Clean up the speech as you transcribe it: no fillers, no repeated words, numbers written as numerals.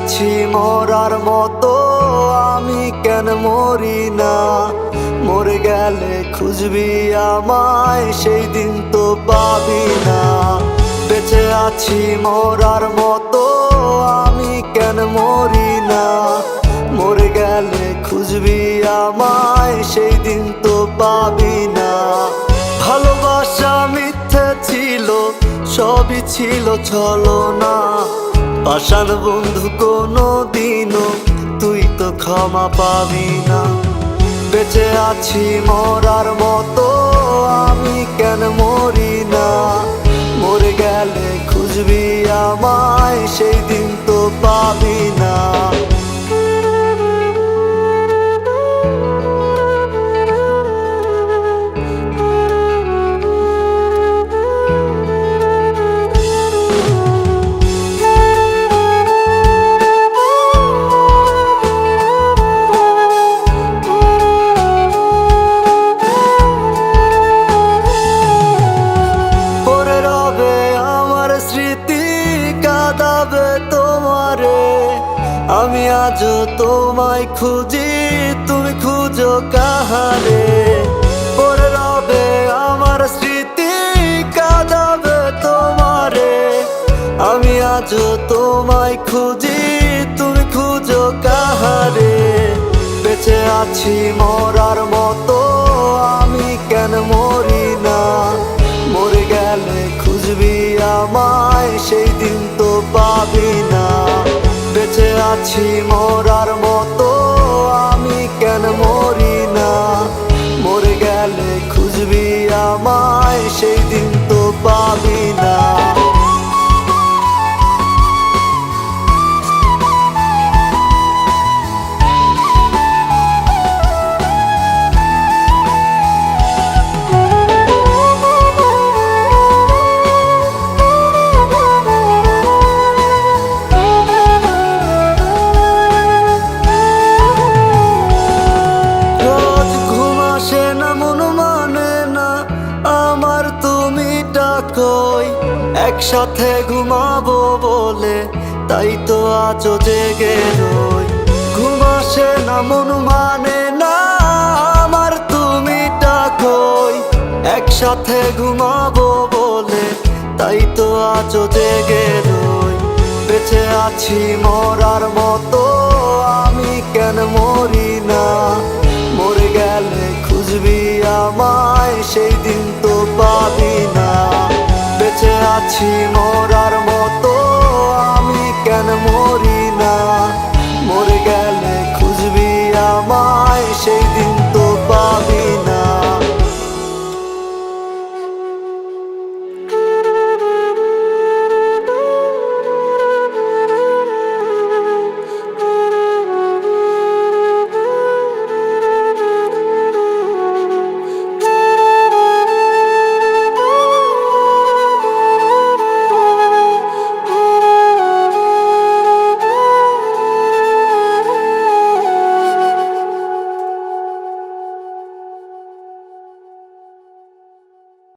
আছি মরার মতো, আমি কেন মরি না? মরে গেলে খুঁজবি আমায়, সেই দিন তো পাবি না। বেঁচে আছি মরার মতো, আমি কেন মরি না? মরে গেলে খুঁজবি আমায়, সেই দিন তো পাবি না। ভালোবাসা মিথ্যে ছিল, সবই ছিল ছলনা। পাষাণ বন্ধু কোনো দিনও তুই তো ক্ষমা পাবি না। বেঁচে আছি মরার মতো, আমি কেন মরি না? মরে গেলে খুঁজবি আমায়, সেই দিন তো পাবি না। আমি আজও তোমায় খুঁজি, তুমি খুঁজো কাহারে? পড়ে রবে আমার স্মৃতি, কাঁদাবে তোমারে। আমি আজও তোমায় খুঁজি, তুমি খুঁজো কাহারে? বেঁচে আছি মরার মতো, আমি কেন মরি না? মরে গেলে খুঁজবি আমায়, সেই দিন তো পাবি না। বেঁচে আছি মরার মতো, আমি কেন মরি না? মরে গেলে খুঁজবি আমায়, সেই দিন তো পাবি না। একসাথে ঘুমাবো বলে তাই তো আজও জেগে রই। ঘুম আসে না, মন মানে না আমার, তুমি ডাকোই। একসাথে ঘুমাবো বলে তাই তো আজও জেগে রই। বেঁচে আছি মরার মতো, আমি কেন মরি না? মরে গেলে খুঁজবি আমায়, সেই দিন তো পাবি না।